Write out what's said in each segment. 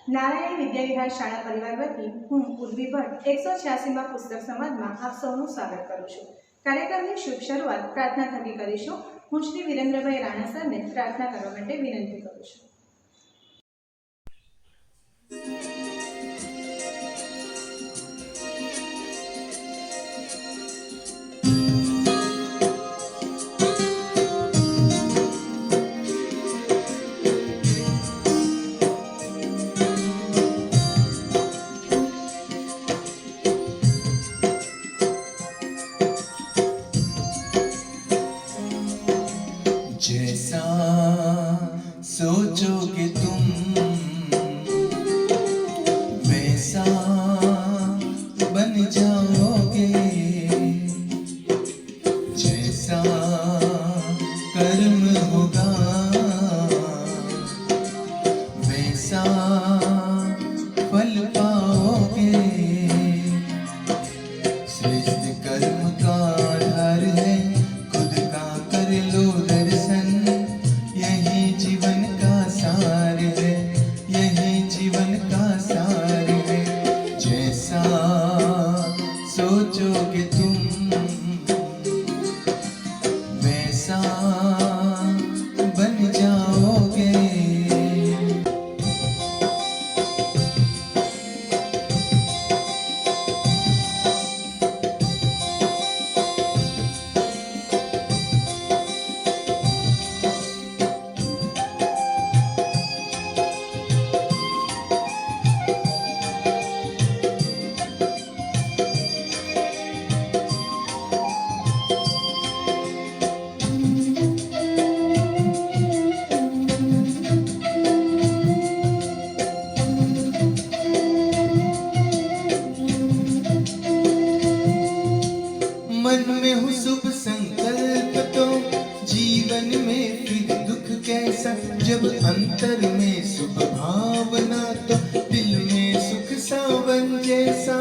नारायणी विद्याविहार शाळा परिवार वती हूँ उर्वी भट्ट 186 पुस्तक संवादમાં આપ સૌનું સ્વાગત કરું છું। કાર્યક્રમની શુભ શરૂઆત પ્રાર્થના થકી કરીશું। હું શ્રી વિરેન્દ્રભાઈ રાણા સરને પ્રાર્થના કરવા માટે વિનંતી કરું છું। जैसा सोचोगे तुम वैसा बन जाओगे, जैसा कर्म होगा वैसा फल पाओगे। श्रेष्ठ कर्म का आधार है खुद का कर लो दर्शन, यही जीवन का सार है, यही जीवन का सार है। जैसा सोचोगे तुम वैसा बन जाओगे। मन में हो शुभ संकल्प तो जीवन में फिर दुख कैसा, जब अंतर में शुभ भावना तो दिल में सुख सावन जैसा।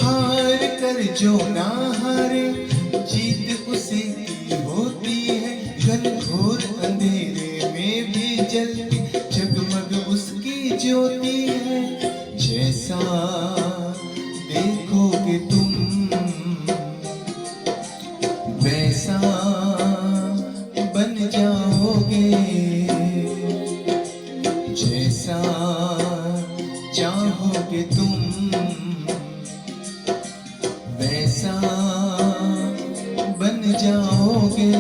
हार कर जो ना हारे जीत उसे की होती है, घनघोर अंधेरे में भी जलती जगमग उसकी ज्योति है। जैसा देखोगे तुम वैसा बन जाओगे, जैसा चाहोगे तुम वैसा बन जाओगे।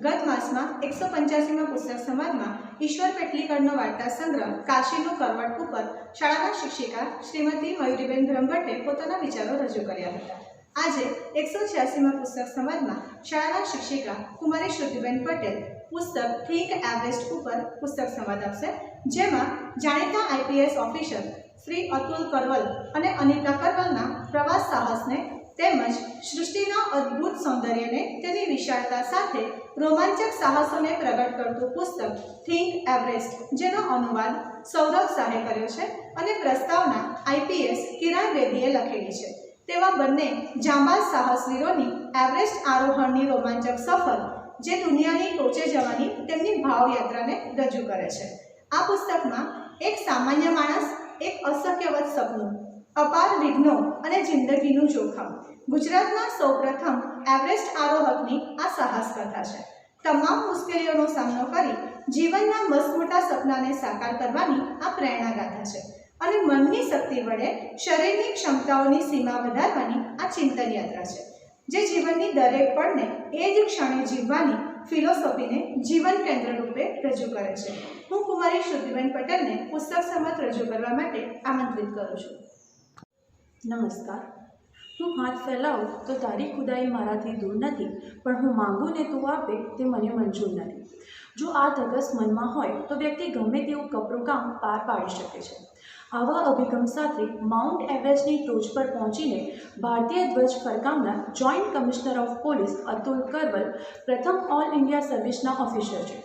गत मासમાં 185 પુસ્તક સંવાદમાં ઈશ્વર પેટલીકરનો વાર્તા સંગ્રહ કાશીનું કરવટ ઉપર શાળાના શિક્ષિકા શ્રીમતી મયુરીબેન બ્રહ્મભટ્ટે પોતાના વિચારો રજૂ કર્યા હતા। આજે 186 પુસ્તક સંવાદમાં શાળાના શિક્ષિકા કુમારી શ્રુતિબેન પટેલ પુસ્તક થિંક એવરેસ્ટ ઉપર પુસ્તક સંવાદ આપશે, જેમાં જાણીતા આઈપીએસ ઓફિસર શ્રી અતુલ કરવલ અને અનિતા કરવલના પ્રવાસ સાહસને તેમજ સૃષ્ટિના અદ્ભુત સૌંદર્યને તેની વિશાળતા સાથે રોમાંચક સાહસોને પ્રગટ કરતું પુસ્તક થિંક એવરેસ્ટ, જેનો અનુવાદ સૌરભ શાહે કર્યો છે અને પ્રસ્તાવના આઈપીએસ કિરણ બેદીએ લખેલી છે। તેવા બંને જાંબાઝ સાહસવીરોની એવરેસ્ટ આરોહણની રોમાંચક સફર, જે દુનિયાની ટોચે જવાની તેમની ભાવયાત્રાને રજૂ કરે છે। આ પુસ્તકમાં એક સામાન્ય માણસ, એક અશક્યવત સપનું, અપાર વિઘ્નો અને જિંદગીનું જોખમ, ગુજરાતના સૌપ્રથમ એવરેસ્ટ આરોહકની આ સાહસ કથા છે। તમામ મુશ્કેલીઓનો સામનો કરી જીવનના મસમોટા સપનાને સાકાર કરવાની આ પ્રેરણાગાથા છે અને મનની શક્તિ વડે શરીરની ક્ષમતાઓની સીમા વધારવાની આ ચિંતન યાત્રા છે, જે જીવનની દરેક પળને એ જ ક્ષણે જીવવાની ફિલોસોફીને જીવન કેન્દ્ર રૂપે રજૂ કરે છે। હું કુમારી શ્રુતિબેન પટેલને પુસ્તક સંવાદ રજૂ કરવા માટે આમંત્રિત કરું છું। નમસ્કાર। હું હાથ ફેલાવું તો તારી ખુદાઈ મારાથી દૂર નથી, પણ હું માંગું ને તું આપે તે મને મંજૂર નથી। જો આ ધગસ મનમાં હોય તો વ્યક્તિ ગમે તેવું કપરું કામ પાર પાડી શકે છે। આવા અભિગમ સાથે માઉન્ટ એવરેસ્ટની ટોચ પર પહોંચીને ભારતીય ધ્વજ ફરકાવનાર joint commissioner of police Atul Karwal પ્રથમ ઓલ ઇન્ડિયા સર્વિસના ઓફિસર છે.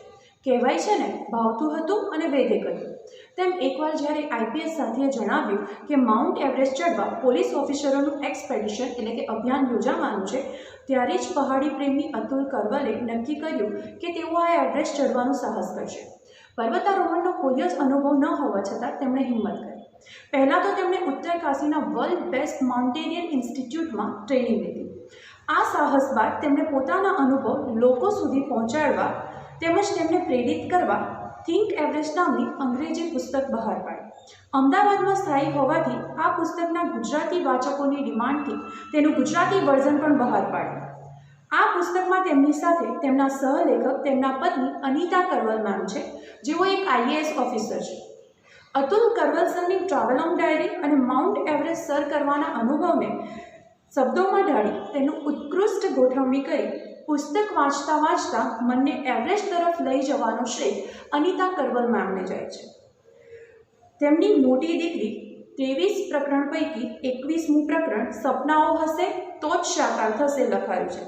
કહેવાય છે ને, ભાવતું હતું અને વેધે કર્યું. તેમ એકવાર જ્યારે આઈપીએસ સાથીએ જણાવ્યું કે માઉન્ટ એવરેસ્ટ ચડવા પોલીસ ઓફિસરોનું એક્સપેડિશન એટલે કે અભિયાન યોજાવાનું છે, ત્યારે જ પહાડી પ્રેમી અતુલ કરવલે નક્કી કર્યું કે તેઓ આ એવરેસ્ટ ચડવાનું સાહસ કરશે. પર્વતારોહણનો કોઈ જ અનુભવ ન હોવા છતાં તેમણે હિંમત કરી. પહેલાં તો તેમણે ઉત્તરકાશીના વર્લ્ડ બેસ્ટ માઉન્ટેનિયર ઇન્સ્ટિટ્યૂટમાં ટ્રેનિંગ લીધી. આ સાહસ બાદ તેમણે પોતાના અનુભવ લોકો સુધી પહોંચાડવા તેમજ તેમને પ્રેરિત કરવા થિંક એવરેસ્ટ નામની અંગ્રેજી પુસ્તક બહાર પાડી. અમદાવાદમાં સ્થાયી હોવાથી આ પુસ્તકના ગુજરાતી વાચકોની ડિમાન્ડથી તેનું ગુજરાતી વર્ઝન પણ બહાર પાડ્યું. આ પુસ્તકમાં તેમની સાથે તેમના સહલેખક તેમના પત્ની અનિતા કરવલ નામ છે, જેઓ એક આઈએએસ ઓફિસર છે. અતુલ કરવલ સરની ટ્રાવેલોંગ ડાયરી અને માઉન્ટ એવરેસ્ટ સર કરવાના અનુભવને શબ્દોમાં ઢાળી તેનું ઉત્કૃષ્ટ ગોઠવણી કરી પુસ્તક વાંચતા વાંચતા મનને એવરેસ્ટ તરફ લઈ જવાનો શ્રેય અનિતા કરવલ મેમને જાય છે. તેમની મોટી દીકરી 23 પ્રકરણ પૈકી 21મું પ્રકરણ સપનાઓ હશે તો જ સાકાર થશે લખાયું છે.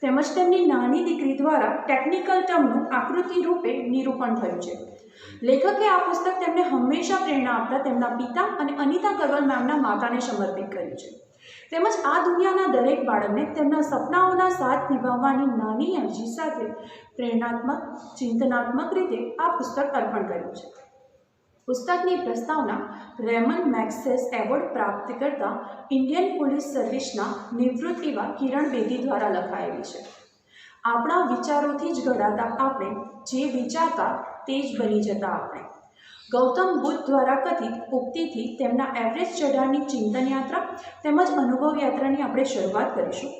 તેમજ તેમની નાની દીકરી દ્વારા ટેકનિકલ ટર્મનું આકૃતિ રૂપે નિરૂપણ થયું છે. લેખકે આ પુસ્તક તેમને હંમેશા પ્રેરણા આપતા તેમના પિતા અને અનિતા કરવલ મેમના માતાને સમર્પિત કર્યું છે. તેમજ આ દુનિયાના દરેક બાળકને તેમના સપનાઓના સાથ નિભાવવાની નાની અરજી સાથે પ્રેરણાત્મક, ચિંતનાત્મક રીતે આ પુસ્તક અર્પણ કર્યું છે. પુસ્તકની પ્રસ્તાવના રેમન મેગ્સેસ એવોર્ડ પ્રાપ્ત કરતા ઇન્ડિયન પોલીસ સર્વિસના નિવૃત્ત એવા કિરણ બેદી દ્વારા લખાયેલી છે. આપણા વિચારોથી જ ઘડાતા આપણે, જે વિચારતા તે જ બની જતા આપણે. ગૌતમ બુદ્ધ દ્વારા કથિત ઉક્તિથી તેમના એવરેસ્ટ ચઢાણની ચિંતન યાત્રા તેમજ અનુભવ યાત્રાની આપણે શરૂઆત કરીશું.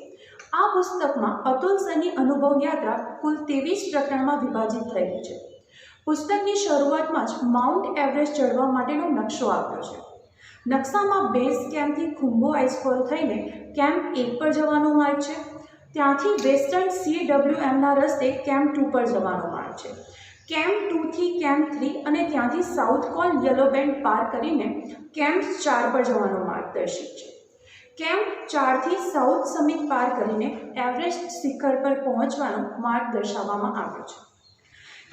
આ પુસ્તકમાં અતુલ સરની અનુભવ યાત્રા કુલ 23 પ્રકરણમાં વિભાજિત થયેલી છે. પુસ્તકની શરૂઆતમાં જ માઉન્ટ એવરેસ્ટ ચડવા માટેનો નકશો આપ્યો છે. નકશામાં બેઝ કેમ્પથી ખુંબો આઈસફોલ થઈને કેમ્પ 1 પર જવાનો માર્ગ છે. ત્યાંથી વેસ્ટર્ન CWMના રસ્તે કેમ્પ 2 પર જવાનો માર્ગ છે. કેમ્પ 2 થી કેમ્પ 3 અને ત્યાંથી સાઉથ કોલ યલો બેન્ડ પાર કરીને કેમ્પ 4 પર જવાનો માર્ગ દર્શિત છે. કેમ્પ 4 થી સાઉથ સમિટ પાર કરીને એવરેસ્ટ શિખર પર પહોંચવાનો માર્ગ દર્શાવવામાં આવ્યો છે.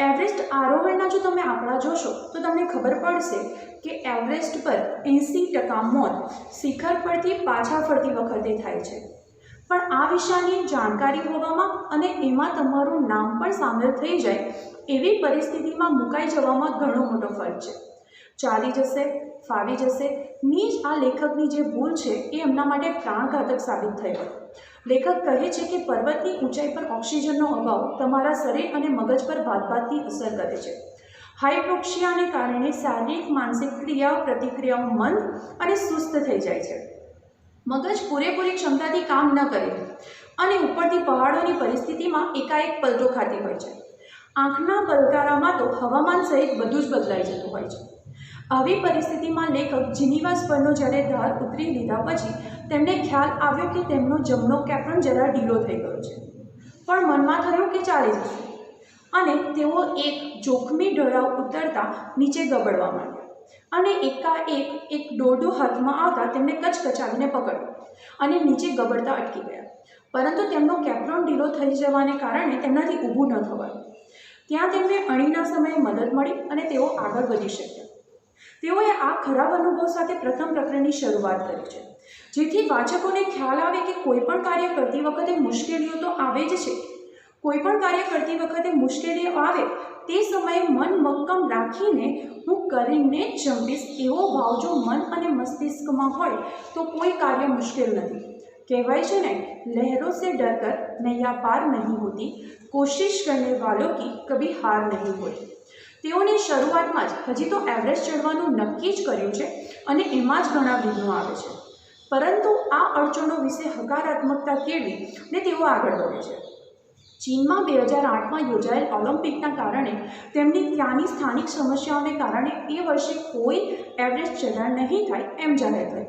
એવરેસ્ટ આરોહણના જો તમે આંકડા જોશો તો તમને ખબર પડશે કે એવરેસ્ટ પર 80% મોત શિખર પરથી પાછા ફરતી વખતે થાય છે. પણ આ વિષયની જાણકારી હોવામાં અને એમાં તમારું નામ પણ સામેલ થઈ જાય એવી પરિસ્થિતિમાં મુકાઈ જવામાં ઘણો મોટો ફરક છે. ચાલી જશે, ફાવી જશે ની જ આ લેખકની જે ભૂલ છે એ એમના માટે પ્રાણઘાતક સાબિત થઈ હોય. લેખક કહે છે કે પર્વતની ઊંચાઈ પર ઓક્સિજનનો અભાવ તમારા શરીર અને મગજ પર ભાતભાતની અસર કરે છે. હાઇપ્રોક્સિયાને કારણે શારીરિક માનસિક ક્રિયાઓ પ્રતિક્રિયાઓ મંદ અને સુસ્ત થઈ જાય છે. મગજ પૂરેપૂરી ક્ષમતાથી કામ ન કરે અને ઉપરથી પહાડોની પરિસ્થિતિમાં એકાએક પલટો ખાતી હોય છે. આંખના પલકારામાં તો હવામાન સહિત બધું જ બદલાઈ જતું હોય છે. આવી પરિસ્થિતિમાં લેખક જીનીવા સ્પરનો જ્યારે ધાર ઉતરી લીધા પછી તેમને ખ્યાલ આવ્યો કે તેમનો જમણો કેપ્રોન જરા ઢીલો થઈ ગયો છે. પણ મનમાં થયું કે ચાલી જશે અને તેઓ એક જોખમી ઢળાવ ઉતરતા નીચે ગબડવા માંડ્યા અને એકાએક એક દોરડું હાથમાં આવતા તેમને કચકચાવીને પકડ્યું અને નીચે ગબડતા અટકી ગયા. પરંતુ તેમનો કેપ્રોન ઢીલો થઈ જવાને કારણે તેમનાથી ઊભું ન થવાયું. ત્યાં તેમને અણીના સમયે મદદ મળી અને તેઓ આગળ વધી શક્યા. તેઓએ આ ખરાબ અનુભવ સાથે પ્રથમ પ્રકરણની શરૂઆત કરી છે, જેથી વાચકોને ખ્યાલ આવે કે કોઈ પણ કાર્ય કરતી વખતે મુશ્કેલીઓ તો આવે જ છે. કોઈ પણ કાર્ય કરતી વખતે મુશ્કેલીઓ આવે તે સમયે મન મક્કમ રાખીને હું કરીને જ જંપીશ એવો ભાવ જો મન અને મસ્તિષ્કમાં હોય તો કોઈ કાર્ય મુશ્કેલ નથી. કહેવાય છે ને, લહેરો સે ડરકર નૈયા પાર નહીં હોતી, કોશિશ કરને વાલોं की કભી હાર નહીં હોતી. તેઓને શરૂઆતમાં જ હજી તો એવરેસ્ટ ચડવાનું નક્કી જ કર્યું છે અને એમાં જ ઘણા વિઘ્નો આવે છે. પરંતુ આ અડચણો વિશે હકારાત્મકતા કેળવી ને તેઓ આગળ વધે છે. ચીનમાં 2008માં યોજાયેલ ઓલિમ્પિકના કારણે તેમની ત્યાંની સ્થાનિક સમસ્યાઓને કારણે એ વર્ષે કોઈ એવરેસ્ટ ચઢાણ નહીં થાય એમ જાહેર થઈ.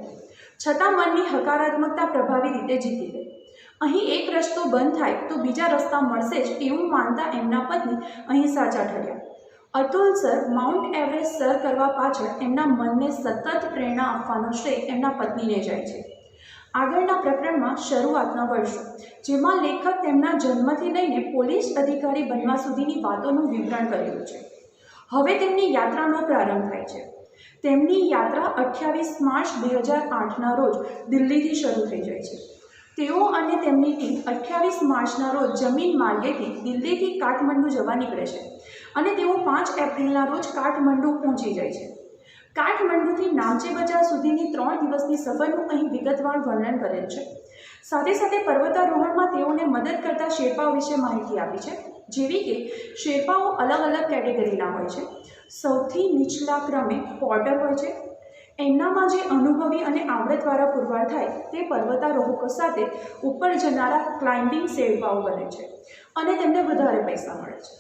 છતાં મનની હકારાત્મકતા પ્રભાવી રીતે જીતી ગઈ. અહીં એક રસ્તો બંધ થાય તો બીજા રસ્તા મળશે જ એવું માનતા એમના પત્ની અહીં સાચા ઠર્યા. અતુલ સર માઉન્ટ એવરેસ્ટ સર કરવા પાછળ એમના મનને સતત પ્રેરણા આપવાનો શ્રેય એમના પત્નીને જાય છે. આગળના પ્રકરણમાં શરૂઆતના વર્ષો, જેમાં લેખક તેમના જન્મથી લઈને પોલીસ અધિકારી બનવા સુધીની વાતોનું વિવરણ કરેલું છે. હવે તેમની યાત્રાનો પ્રારંભ થાય છે. તેમની યાત્રા 28 માર્ચ 2008ના રોજ દિલ્હીથી શરૂ થઈ જાય છે. તેઓ અને તેમની ટીમ 28 માર્ચના રોજ જમીન માર્ગેથી દિલ્હીથી કાઠમંડુ જવા નીકળે છે અને તેઓ 5 એપ્રિલના રોજ કાઠમંડુ પહોંચી જાય છે. કાઠમંડુથી નામચે બજાર સુધીની 3 દિવસની સફરનું અહીં વિગતવાર વર્ણન કરેલ છે. સાથે સાથે પર્વતારોહણમાં તેઓને મદદ કરતા શેરપાઓ વિશે માહિતી આપી છે, જેવી કે શેરપાઓ અલગ અલગ કેટેગરીના હોય છે. સૌથી નીચલા ક્રમે પોર્ટર હોય છે. એમનામાં જે અનુભવી અને આવડતવાળા પુરવાર થાય તે પર્વતારોહકો સાથે ઉપર જનારા ક્લાઇમ્બિંગ શેરપાઓ બને છે અને તેમને વધારે પૈસા મળે છે.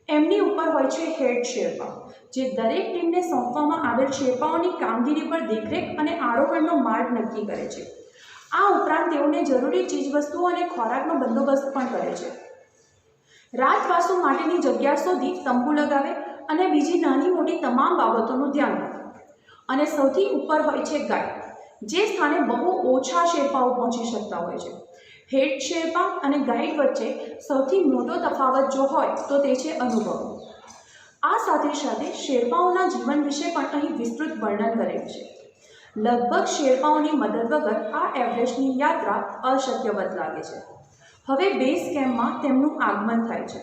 એમની ઉપર હોય છે હેડ શેરપા, જે દરેક ટીમને સોંપવામાં આવેલ શેરપાઓની કામગીરી પર દેખરેખ અને આરોહણનો માર્ગ નક્કી કરે છે. આ ઉપરાંત તેઓને જરૂરી ચીજવસ્તુઓ અને ખોરાકનો બંદોબસ્ત પણ કરે છે. રાતવાસુ માટેની જગ્યા શોધી તંબુ લગાવે અને બીજી નાની મોટી તમામ બાબતોનું ધ્યાન રાખે. અને સૌથી ઉપર હોય છે ગાઈડ, જે સ્થાને બહુ ઓછા શેરપાઓ પહોંચી શકતા હોય છે. હેડ શેરપા અને ગાઈડ વચ્ચે સૌથી મોટો તફાવત જો હોય તો તે છે અનુભવ. આ સાથે સાથે શેરપાઓના જીવન વિશે પણ અહીં વિસ્તૃત વર્ણન કરેલ છે. લગભગ શેરપાઓની મદદ વગર આ એવરેસ્ટની યાત્રા અશક્યવત લાગે છે. હવે બેઝ કેમ્પમાં તેમનું આગમન થાય છે.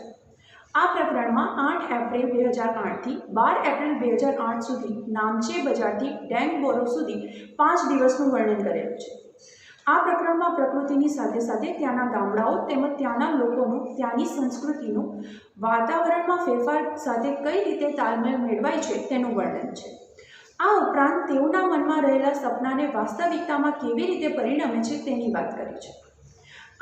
આ પ્રકરણમાં 8 એપ્રિલ 2008થી 12 એપ્રિલ 2008 સુધી નામચે બજારથી ડેંગબોરો સુધી 5 દિવસનું વર્ણન કરેલું છે. આ પ્રકરણમાં પ્રકૃતિની સાથે સાથે ત્યાંના ગામડાઓ તેમજ ત્યાંના લોકોનું, ત્યાંની સંસ્કૃતિનું વાતાવરણમાં ફેરફાર સાથે કઈ રીતે તાલમેલ મેળવાય છે તેનું વર્ણન છે. આ ઉપરાંત તેઓના મનમાં રહેલા સપનાને વાસ્તવિકતામાં કેવી રીતે પરિણમે છે તેની વાત કરી છે.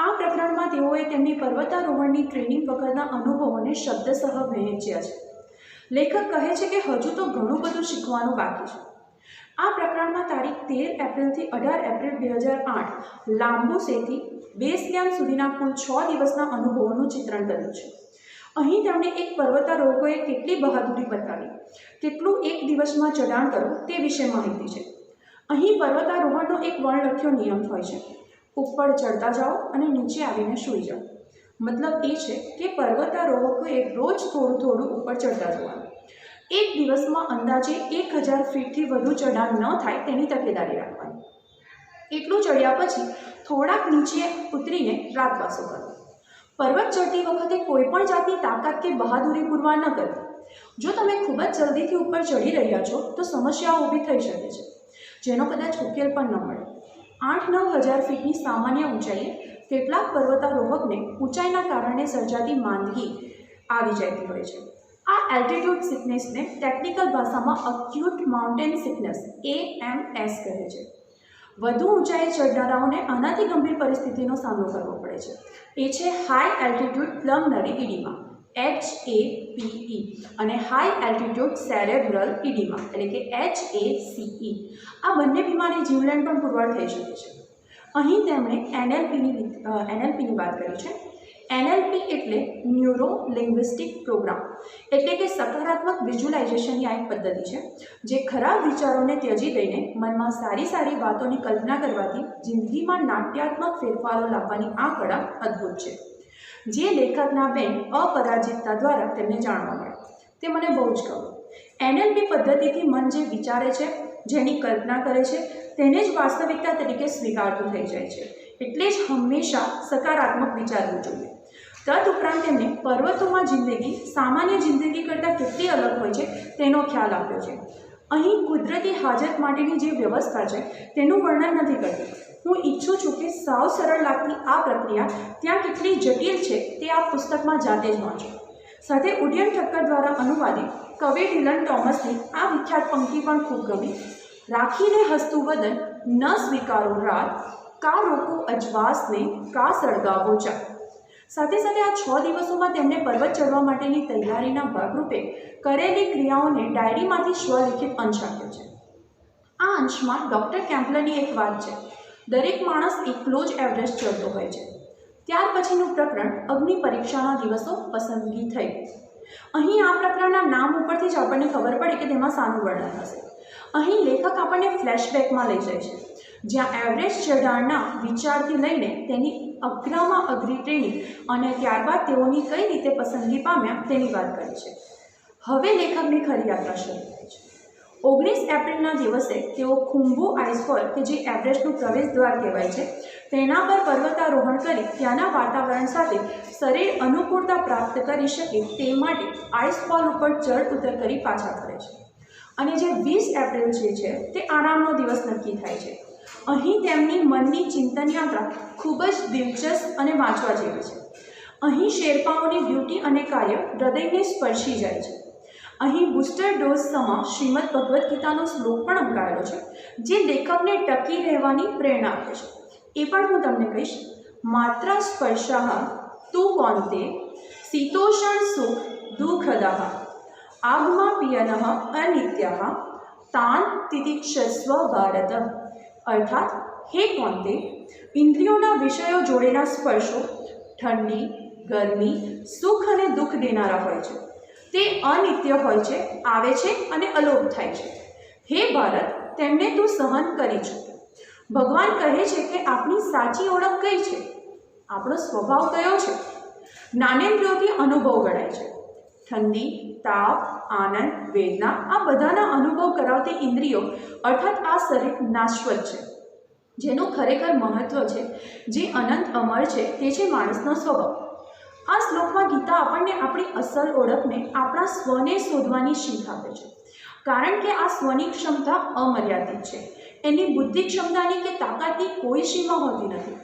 આ પ્રકરણમાં તેઓએ તેમની પર્વતારોહણની ટ્રેનિંગ વખતના અનુભવોને શબ્દસહ વહેંચ્યા છે. લેખક કહે છે કે હજુ તો ઘણું બધું શીખવાનું બાકી છે. આ પ્રકરણમાં તારીખ 13 એપ્રિલથી 18 એપ્રિલ 2008 લાંબુસેથી બેઝ કેમ્પ સુધીના કુલ 6 દિવસના અનુભવોનું ચિત્રણ કર્યું છે. અહીં તેમણે એક પર્વતારોહકોએ કેટલી બહાદુરી બતાવી, કેટલું એક દિવસમાં ચઢાણ કરવું તે વિશે માહિતી છે. અહીં પર્વતારોહણનો એક વર્ણલખ્યો નિયમ હોય છે: ઉપર ચડતા જાઓ અને નીચે આવીને સૂઈ જાઓ. મતલબ એ છે કે પર્વતારોહકોએ રોજ થોડું થોડું ઉપર ચડતા જવાનું. એક દિવસમાં અંદાજે 1000 ફીટથી વધુ ચઢાણ ન થાય તેની તકેદારી રાખવાની. એટલું ચડ્યા પછી થોડાક નીચે ઉતરીને રાતવાસો કરવો. પર્વત ચડતી વખતે કોઈપણ જાતની તાકાત કે બહાદુરી પુરવાર ન કરવી. જો તમે ખૂબ જ જલ્દીથી ઉપર ચડી રહ્યા છો તો સમસ્યાઓ ઊભી થઈ શકે છે, જેનો કદાચ ઉકેલ પણ ન મળે. 8-9 હજાર ફીટની સામાન્ય ઊંચાઈએ કેટલાક પર્વતારોહકને ઊંચાઈના કારણે સર્જાતી માંદગી આવી જતી હોય છે. આ એલ્ટિટ્યૂડ સિકનેસને ટેકનિકલ ભાષામાં અક્યુટ માઉન્ટેન સિકનેસ AMS કહે છે. વધુ ઊંચાઈએ ચડનારાઓને આનાથી ગંભીર પરિસ્થિતિનો સામનો કરવો પડે છે. એ છે હાઈ એલ્ટિટ્યૂડ પ્લમનરી ઇડીમા HAPE અને હાઈ એલ્ટિટ્યૂડ સેરેબ્રલ ઇડીમા એટલે કે HACE. આ બંને બીમારી જીવલેણ પણ પુરવાર થઈ શકે છે. અહીં તેમણે NLPની વાત કરી છે. NLP એટલે ન્યુરો લિંગ્વિસ્ટિક પ્રોગ્રામ, એટલે કે સકારાત્મક વિઝ્યુલાઇઝેશનની આ એક પદ્ધતિ છે જે ખરાબ વિચારોને ત્યજી દઈને મનમાં સારી સારી વાતોની કલ્પના કરવાથી જિંદગીમાં નાટ્યાત્મક ફેરફારો લાવવાની આ કળા અદ્ભુત છે, જે લેખકના બેન અપરાજિતતા દ્વારા તેમને જાણવા મળે. તે મને બહુ જ ગમ્યું. NLP પદ્ધતિથી મન જે વિચારે છે, જેની કલ્પના કરે છે, તેને જ વાસ્તવિકતા તરીકે સ્વીકારતું થઈ જાય છે. એટલે જ હંમેશા સકારાત્મક વિચારવું જોઈએ. તદુપરાંત તેમણે પર્વતોમાં જિંદગી સામાન્ય જિંદગી કરતાં કેટલી અલગ હોય છે તેનો ખ્યાલ આપ્યો છે. અહીં કુદરતી હાજત માટેની જે વ્યવસ્થા છે તેનું વર્ણન નથી કરતી. હું ઈચ્છું છું કે સાવ સરળ લાગતી આ પ્રક્રિયા ત્યાં કેટલી જટિલ છે તે આ પુસ્તકમાં જાતે જ વાંચો. સાથે ઉડ્ડયન ઠક્કર દ્વારા અનુવાદિત કવિ ડિલન ટોમસની આ વિખ્યાત પંક્તિ પણ ખૂબ ગમી: રાખીને હસતું વદન ન સ્વીકારો રાત, કા રોકું અજવાસને, કા સળગાવો ચા. સાથે સાથે આ 6 દિવસોમાં તેમણે પર્વત ચડવા માટેની તૈયારીના ભાગરૂપે કરેલી ક્રિયાઓને ડાયરીમાંથી સ્વલિખિત અંશ આપ્યો છે. આ અંશમાં ડૉક્ટર કેમ્પલરની એક વાત છે: દરેક માણસ એકલો જ એવરેસ્ટ ચડતો હોય છે. ત્યાર પછીનું પ્રકરણ અગ્નિ પરીક્ષાના દિવસો પસંદગી થઈ. અહીં આ પ્રકારના નામ ઉપરથી જ આપણને ખબર પડે કે તેમાં શાનું વર્ણન હશે. અહીં લેખક આપણને ફ્લેશબેકમાં લઈ જાય છે, જ્યાં એવરેસ્ટ ચઢાણના વિચારથી લઈને તેની અઘરામાં અઘરી ટ્રેનિંગ અને ત્યારબાદ તેઓની કઈ રીતે પસંદગી પામ્યા તેની વાત કરી છે. હવે લેખકની ખરી યાત્રા શરૂ થાય છે. 19 એપ્રિલના દિવસે તેઓ ખુંબુ આઈસફોલ કે જે એવરેસ્ટનું પ્રવેશ દ્વાર કહેવાય છે તેના પર પર્વતારોહણ કરી ત્યાંના વાતાવરણ સાથે શરીર અનુકૂળતા પ્રાપ્ત કરી શકે તે માટે આઈસફોલ ઉપર ચઢ ઉતર કરી પાછા ફરે છે. અને જે 20 એપ્રિલ છે તે આરામનો દિવસ નક્કી થાય છે. અહીં તેમની મનની ચિંતન યાત્રા ખૂબ જ દિલચસ્પ અને વાંચવા જેવી છે. અહીં શેરપાઓની ડ્યુટી અને કાર્ય હૃદયને સ્પર્શી જાય છે. અહીં બુસ્ટર ડોઝ સમા શ્રીમદ ભગવદ્ ગીતાનો શ્લોક પણ અંકાયેલો છે, જે લેખકને ટકી રહેવાની પ્રેરણા આપે છે. એ પણ હું તમને કહીશ. માત્ર સ્પર્શાહ તું કોંતે શીતોષણ સુખ દુઃખદાહ આગમા પિયનઃ અનિત્યઃ તાન તિતિક્ષસ્વ ભારત. અર્થાત હે કોંતે, ઇન્દ્રિયોના વિષયો જોડેના સ્પર્શો ઠંડી, ગરમી, સુખ અને દુઃખ દેનારા હોય છે. તે અનિત્ય હોય છે, આવે છે અને અલોપ થાય છે. હે ભારત, તેમને તું સહન કરી છે. ભગવાન કહે છે કે આપણી સાચી ઓળખ કઈ છે, આપણો સ્વભાવ કયો છે. જ્ઞાનેન્દ્રિયોથી અનુભવ ગણાય છે. ઠંડી, તાપ, આનંદ, વેદના આ બધાના અનુભવ કરાવતી ઇન્દ્રિયો અર્થાત આ શરીર નાશવત છે. જેનું ખરેખર મહત્વ છે, જે અનંત અમર છે, તે છે માણસનો સ્વભાવ. આ શ્લોકમાં ગીતા આપણને આપણી અસલ ઓળખને, આપણા સ્વને શોધવાની શીખ આપે છે. કારણ કે આ સ્વની ક્ષમતા અમર્યાદિત છે. એની બુદ્ધિ ક્ષમતાની કે તાકાતની કોઈ સીમા હોતી નથી.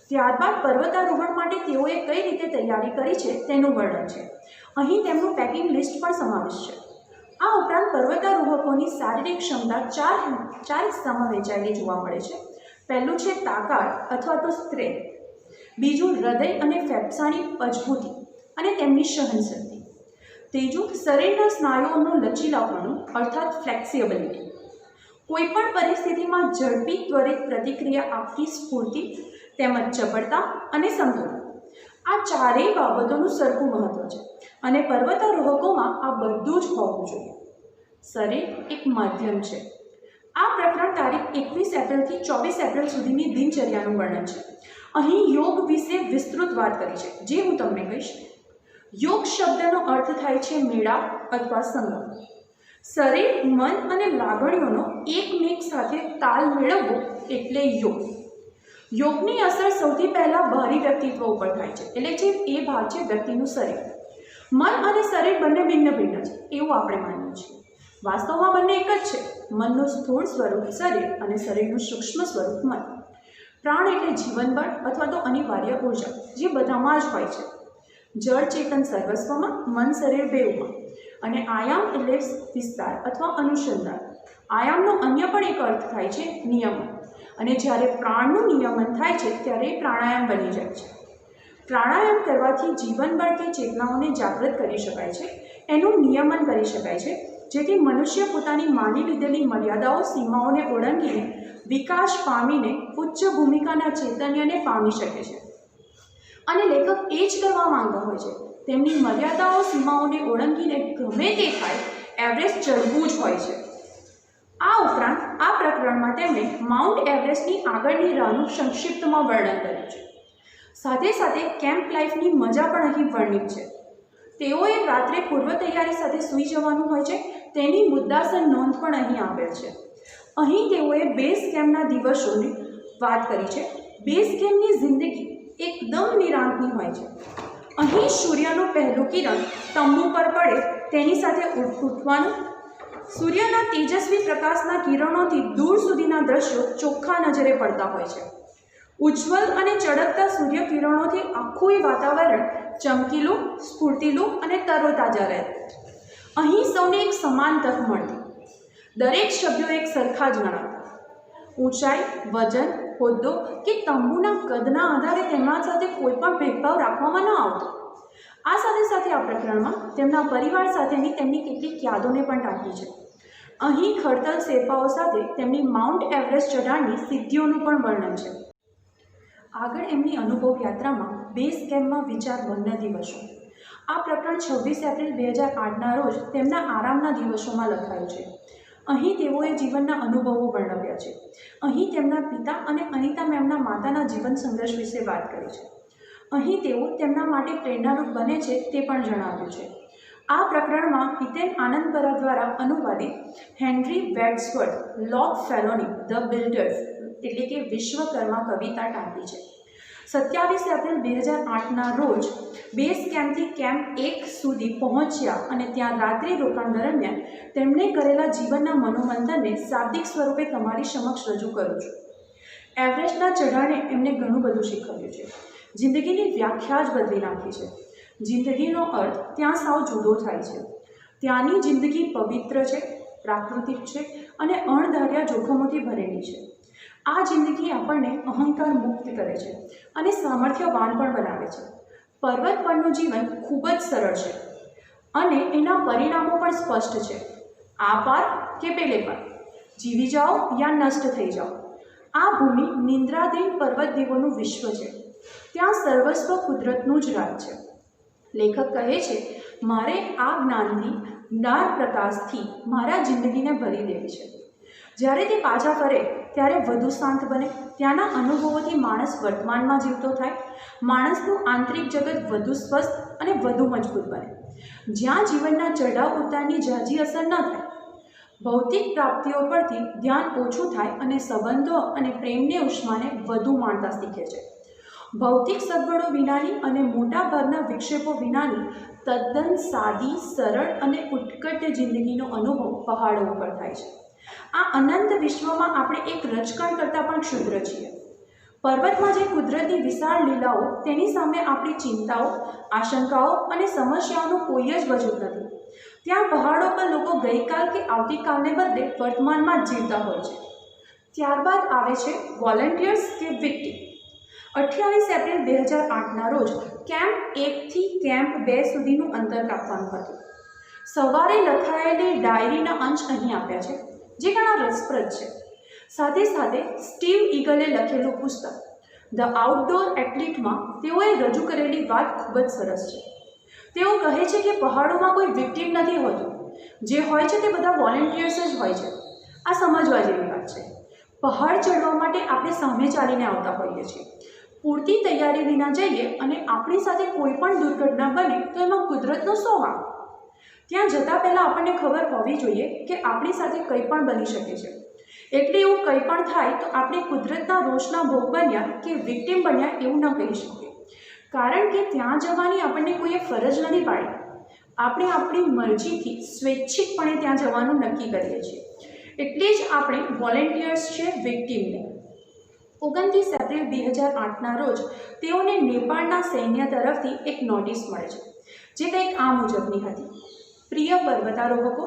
ત્યારબાદ પર્વતારોહણ માટે તેઓએ કઈ રીતે તૈયારી કરી છે તેનું વર્ણન છે. અહીં તેમનું પેકિંગ લિસ્ટ પણ સમાવેશ છે. આ ઉપરાંત પર્વતારોહકોની શારીરિક ક્ષમતા ચાર હિસ્સામાં વહેંચાયેલી જોવા મળે છે. પહેલું છે તાકાત અથવા તો સ્ટ્રેન્થ. બીજું હૃદય અને ફેફસાની મજબૂતી અને તેમની સહનશક્તિ. ત્રીજું શરીરના સ્નાયુઓનું લચીલાપણું અર્થાત ફ્લેક્સિબિલિટી. કોઈપણ પરિસ્થિતિમાં ઝડપી ત્વરિત પ્રતિક્રિયા આપતી સ્ફૂર્તિ તેમજ ચપળતા અને સંતુલન. આ ચારેય બાબતોનું સરખું મહત્વ છે અને પર્વતારોહકોમાં આ બધું જ હોવું જોઈએ. શરીર એક માધ્યમ છે. આ પ્રકરણ તારીખ 21 એપ્રિલથી 24 એપ્રિલ સુધીની દિનચર્યાનું વર્ણન છે. અહીં યોગ વિશે વિસ્તૃત વાત કરી છે, જે હું તમને કહીશ. યોગ શબ્દનો અર્થ થાય છે મેળાપ અથવા સંગમ. શરીર, મન અને લાગણીઓનો એકમેક સાથે તાલ મેળવવો એટલે યોગ. યોગની અસર સૌથી પહેલાં બહારી વ્યક્તિત્વ ઉપર થાય છે, એટલે જે એ ભાગ છે વ્યક્તિનું શરીર. મન અને શરીર બંને ભિન્ન ભિન્ન છે એવું આપણે માનીએ છીએ. વાસ્તવમાં બંને એક જ છે. મનનું સ્થૂળ સ્વરૂપ શરીર અને શરીરનું સૂક્ષ્મ સ્વરૂપ મન. પ્રાણ એટલે જીવનબળ અથવા તો અનિવાર્ય ઉર્જા, જે બધામાં જ હોય છે. જળ ચેતન સર્વસ્વમાં, મન શરીર બેઉમાં. અને આયામ એટલે વિસ્તાર અથવા અનુસંધાન. આયામનો અન્ય પણ એક અર્થ થાય છે નિયમન. અને જ્યારે પ્રાણનું નિયમન થાય છે ત્યારે પ્રાણાયામ બની જાય છે. પ્રાણાયામ કરવાથી જીવનબળ કે ચેતનાઓને જાગૃત કરી શકાય છે, એનું નિયમન કરી શકાય છે, જેથી મનુષ્ય પોતાની માની લીધેલી મર્યાદાઓ, સીમાઓને ઓળંગીને વિકાસ પામીને ઉચ્ચ ભૂમિકાના ચૈતન્યને પામી શકે છે. અને લેખક એ જ કરવા માંગતા હોય છે. તેમની મર્યાદાઓ, સીમાઓને ઓળંગીને ગમે તે થાય એવરેસ્ટ ચડવું જ હોય છે. આ ઉપરાંત આ પ્રકરણમાં તેમણે માઉન્ટ એવરેસ્ટની આગળની રાહનું સંક્ષિપ્તમાં વર્ણન કર્યું છે. સાથે સાથે કેમ્પ લાઈફની મજા પણ અહીં વર્ણિત છે. તેઓએ રાત્રે પૂર્વ તૈયારી સાથે સૂઈ જવાનું હોય છે, તેની મુદ્દાસર નોંધ પણ અહીં આપેલ છે. અહીં તેઓએ બેઝ કેમ્પના દિવસોની વાત કરી છે. બેઝ કેમ્પની જિંદગી એકદમ નિરાંતની હોય છે. અહીં સૂર્યનું પહેલું કિરણ તંબુ પર પડે તેની સાથે ઉઠવાનું, સૂર્યના તેજસ્વી પ્રકાશના કિરણોથી દૂર સુધીના દ્રશ્યો ચોખ્ખા નજરે પડતા હોય છે. ઉજ્જવલ અને ચળકતા સૂર્યકિરણોથી આખું વાતાવરણ ચમકીલું, સ્ફૂર્તિલું અને તરોતાજા રહે. અહીં સૌને એક સમાન તક મળતી. દરેક શબ્દો એક સરખા જ ગણાતા. ઊંચાઈ, વજન, હોદ્દો કે તંબુના કદના આધારે તેમના સાથે કોઈ પણ ભેદભાવ રાખવામાં ન આવતો. આ સાથે સાથે આ પ્રકરણમાં તેમના પરિવાર સાથેની તેમની કેટલીક યાદોને પણ ટાંકી છે. અહીં ખડતલ શેરપાઓ સાથે તેમની માઉન્ટ એવરેસ્ટ ચઢાણની સિદ્ધિઓનું પણ વર્ણન છે. આગળ એમની અનુભવ યાત્રામાં બેઝ કેમ્પમાં વિચાર બંને દિવસો આ પ્રકરણ 26 એપ્રિલ 2008ના રોજ તેમના આરામના દિવસોમાં લખાયું છે. અહીં તેઓએ જીવનના અનુભવો વર્ણવ્યા છે. અહીં તેમના પિતા અને અનિતા મેમના માતાના જીવન સંઘર્ષ વિશે વાત કરી છે. અહીં તેઓ તેમના માટે પ્રેરણારૂપ બને છે તે પણ જણાવ્યું છે. આ પ્રકરણમાં હિતેન આનંદપરા દ્વારા અનુવાદિત હેનરી વેડ્સવર્થ લોંગફેલોની ધ બિલ્ડર્સ એટલે કે વિશ્વકર્મા કવિતા ટાંકી છે. 27 એપ્રિલ 2008ના રોજ બેઝ કેમ્પથી કેમ્પ 1 સુધી પહોંચ્યા અને ત્યાં રાત્રિ રોકાણ દરમિયાન તેમણે કરેલા જીવનના મનોમંથનને શાબ્દિક સ્વરૂપે તમારી સમક્ષ રજૂ કરું છું. એવરેસ્ટના ચઢાણે એમને ઘણું બધું શીખવ્યું છે. જિંદગીની વ્યાખ્યા જ બદલી નાખી છે. જિંદગીનો અર્થ ત્યાં સાવ જુદો થાય છે. ત્યાંની જિંદગી પવિત્ર છે, પ્રાકૃતિક છે અને અણધાર્યા જોખમોથી ભરેલી છે. આ જિંદગી આપણને અહંકાર મુક્ત કરે છે અને સામર્થ્યવાન પણ બનાવે છે. પર્વત પરનું જીવન ખૂબ જ સરળ છે અને એના પરિણામો પણ સ્પષ્ટ છે. આ પાર કે પેલે પાર, જીવી જાઓ યા નષ્ટ થઈ જાઓ. આ ભૂમિ નિંદ્રાધીન પર્વતદેવોનું વિશ્વ છે. ત્યાં સર્વસ્વ કુદરતનું જ રાજ છે. લેખક કહે છે, મારે આ જ્ઞાન પ્રકાશથી મારા જિંદગીને ભરી દેવી છે. જ્યારે તે પાછા ફરે ત્યારે વધુ શાંત બને. ત્યાંના અનુભવોથી માણસ વર્તમાનમાં જીવતો થાય. માણસનું આંતરિક જગત વધુ સ્વસ્થ અને વધુ મજબૂત બને. જ્યાં જીવનના ચઢાવ ઉતારની ઝાઝી અસર ન થાય. ભૌતિક પ્રાપ્તિઓ પરથી ધ્યાન ઓછું થાય અને સંબંધો અને પ્રેમની ઉષ્માને વધુ માણતા શીખે છે. ભૌતિક સગવડો વિનાની અને મોટાભાગના વિક્ષેપો વિનાની તદ્દન સાદી, સરળ અને ઉત્કટ જિંદગીનો અનુભવ પહાડો ઉપર થાય છે. આ અનંત વિશ્વમાં આપણે એક રજકણ કરતાં પણ ક્ષુદ્ર છીએ. પર્વતમાં જે કુદરતની વિશાળ લીલાઓ, તેની સામે આપણી ચિંતાઓ, આશંકાઓ અને સમસ્યાઓનું કોઈ જ વજૂદ નથી. ત્યાં પહાડો પર લોકો ગઈકાલ કે આવતીકાલને બદલે વર્તમાનમાં જ જીવતા હોય છે. ત્યારબાદ આવે છે વોલન્ટિયર્સ કે વિક્ટિમ. 28 એપ્રિલ 2008ના રોજ કેમ્પ 1 થી કેમ્પ 2 સુધીનું અંતર કાપવાનું હતું. સવારે લખાયેલી ડાયરીના અંશ અહીં આપ્યા છે, જે ઘણા રસપ્રદ છે. સાથે સાથે સ્ટીવ ઈગલે લખેલું પુસ્તક ધ આઉટડોર એથ્લીટમાં તેઓએ રજૂ કરેલી વાત ખૂબ જ સરસ છે. તેઓ કહે છે કે પહાડોમાં કોઈ વિક્ટિમ નથી હોતું. જે હોય છે તે બધા વોલન્ટિયર્સ જ હોય છે. આ સમજવા જેવી વાત છે. પહાડ ચડવા માટે આપણે સામે ચાલીને આવતા હોઈએ છીએ. પૂરતી તૈયારી વિના જઈએ અને આપણી સાથે કોઈ પણ દુર્ઘટના બને તો એમાં કુદરતનો શું વાંક? ત્યાં જતાં પહેલાં આપણને ખબર હોવી જોઈએ કે આપણી સાથે કંઈ પણ બની શકે છે. એટલે એવું કંઈ પણ થાય તો આપણે કુદરતના રોષના ભોગ બન્યા કે વિક્ટિમ બન્યા એવું ન કહી શકીએ. કારણ કે ત્યાં જવાની આપણને કોઈએ ફરજ નથી પાડી. આપણે આપણી મરજીથી સ્વૈચ્છિકપણે ત્યાં જવાનું નક્કી કરીએ છીએ. એટલે જ આપણે વોલેન્ટિયર્સ છે, વિક્ટિમ નહીં. 29 એપ્રિલ 2008ના રોજ તેઓને નેપાળના સૈન્ય તરફથી એક નોટિસ મળે છે, જે કંઈક આ મુજબની હતી. પ્રિય પર્વતારોહકો,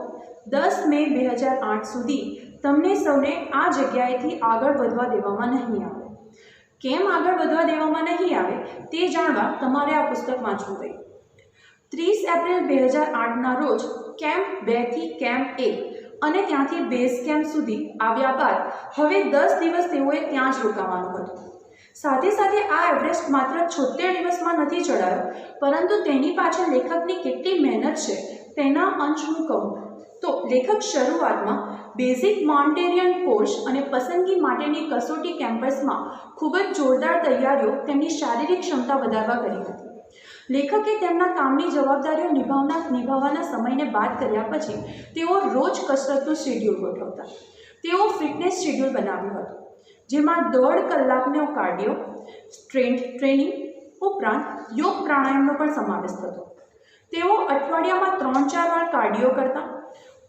10 મે 2008 સુધી તમને સૌને આ જગ્યાએથી આગળ વધવા દેવામાં નહીં આવે. કેમ આગળ વધવા દેવામાં નહીં આવે તે જાણવા તમારે આ પુસ્તક વાંચવું જોઈએ. 30 એપ્રિલ 2008ના રોજ કેમ્પ 2 થી કેમ્પ 1 અને ત્યાંથી બેઝ કેમ્પ સુધી આવ્યા બાદ હવે 10 દિવસ તેઓએ ત્યાં જ રોકાવાનું હતું. સાથે સાથે આ એવરેસ્ટ માત્ર 76 દિવસમાં નથી ચડાયો, પરંતુ તેની પાછળ લેખકની કેટલી મહેનત છે તેના અંશ હું કહું તો લેખક શરૂઆતમાં બેઝિક માઉન્ટેનિયર કોર્સ અને પસંદગી માટેની કસોટી કેમ્પસમાં ખૂબ જ જોરદાર તૈયારીઓ તેમની શારીરિક ક્ષમતા વધારવા કરી હતી. લેખકે તેમના કામની જવાબદારીઓ નિભાવવાના સમયને બાદ કર્યા પછી તેઓ રોજ કસરતનું શેડ્યુલ ગોઠવતા. તેઓ ફિટનેસ શેડ્યુલ બનાવ્યું હતું, જેમાં 1.5 કલાકનો કાર્ડિયો, સ્ટ્રેન્થ ટ્રેનિંગ ઉપરાંત યોગ પ્રાણાયામનો પણ સમાવેશ થતો. તેઓ અઠવાડિયામાં 3-4 વાર કાર્ડિયો કરતા,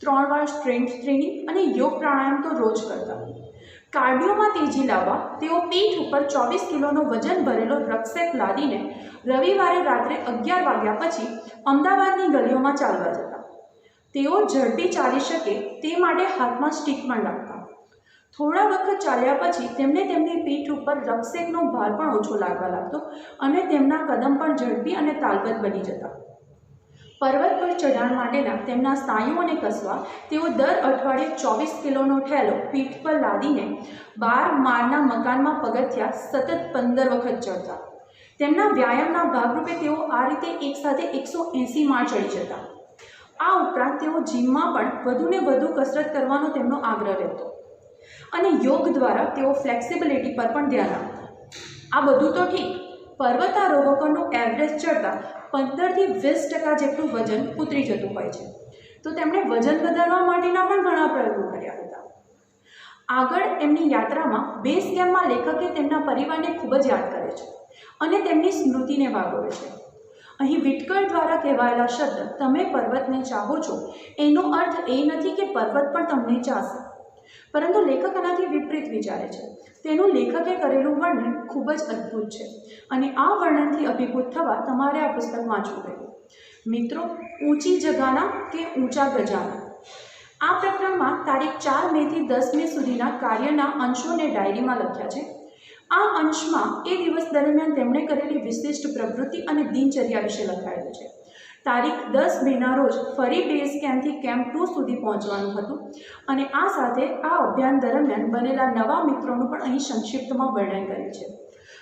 3 વાર સ્ટ્રેન્થ ટ્રેનિંગ અને યોગ પ્રાણાયામ તો રોજ કરતા. કાર્ડિયોમાં તેજી લાવવા તેઓ પીઠ ઉપર 24 કિલોનો વજન ભરેલો રક્ષક લાદીને રવિવારે રાત્રે 11 વાગ્યા પછી અમદાવાદની ગલીઓમાં ચાલવા જતા. તેઓ ઝડપી ચાલી શકે તે માટે હાથમાં સ્ટીક પણ રાખતા. થોડા વખત ચાલ્યા પછી તેમને તેમની પીઠ ઉપર રક્ષકનો ભાર પણ ઓછો લાગવા લાગતો અને તેમના કદમ પણ ઝડપી અને તાલબદ્ધ બની જતા. પર્વત પર ચઢાણ માટેના તેમના સ્નાયુઓને કસવા તેઓ દર અઠવાડિયે 24 કિલોનો ઠેલો પીઠ પર લાદીને 12 માળના મકાનમાં પગથિયા સતત 15 વખત ચડતા. તેમના વ્યાયામના ભાગરૂપે તેઓ આ રીતે એકસાથે 180 માળ ચડી જતા. આ ઉપરાંત તેઓ જીમમાં પણ વધુને વધુ કસરત કરવાનો તેમનો આગ્રહ રહેતો અને યોગ દ્વારા તેઓ ફ્લેક્સિબિલિટી પર પણ ધ્યાન આપતા. આ બધું તો ઠીક, પર્વતારોહકોનું એવરેજ ચડતા 15થી 20% જેટલું વજન ઉતરી જતું હોય છે, તો તેમણે વજન વધારવા માટેના પણ ઘણા પ્રયત્નો કર્યા હતા. આગળ એમની યાત્રામાં બેઝ કેમ્પમાં લેખકે તેમના પરિવારને ખૂબ જ યાદ કરે છે અને તેમની સ્મૃતિને વાગોવે છે. અહીં વિટકર દ્વારા કહેવાયેલા શબ્દ તમે પર્વતને ચાહો છો એનો અર્થ એ નથી કે પર્વત પણ તમને ચાહશે, પરંતુ લેખક આનાથી વિપરીત વિચારે છે. તેનું લેખકે કરેલું વર્ણન ખૂબ જ અદ્ભુત છે અને આ વર્ણનથી અભિભૂત થવા તમારે આ પુસ્તક વાંચવું રહ્યું. મિત્રો, ઊંચી જગાના કે ઊંચા ગજાના આ પ્રકરણમાં તારીખ 4 મેથી 10 મે સુધીના કાર્યના અંશોને ડાયરીમાં લખ્યા છે. આ અંશમાં એ દિવસ દરમિયાન તેમણે કરેલી વિશિષ્ટ પ્રવૃત્તિ અને દિનચર્યા વિશે લખાયેલું છે. તારીખ 10 મેના રોજ ફરી બેઝ કેમ્પથી કેમ્પ 2 સુધી પહોંચવાનું હતું અને આ સાથે આ અભિયાન દરમિયાન બનેલા નવા મિત્રોનું પણ અહીં સંક્ષિપ્તમાં વર્ણન કર્યું છે.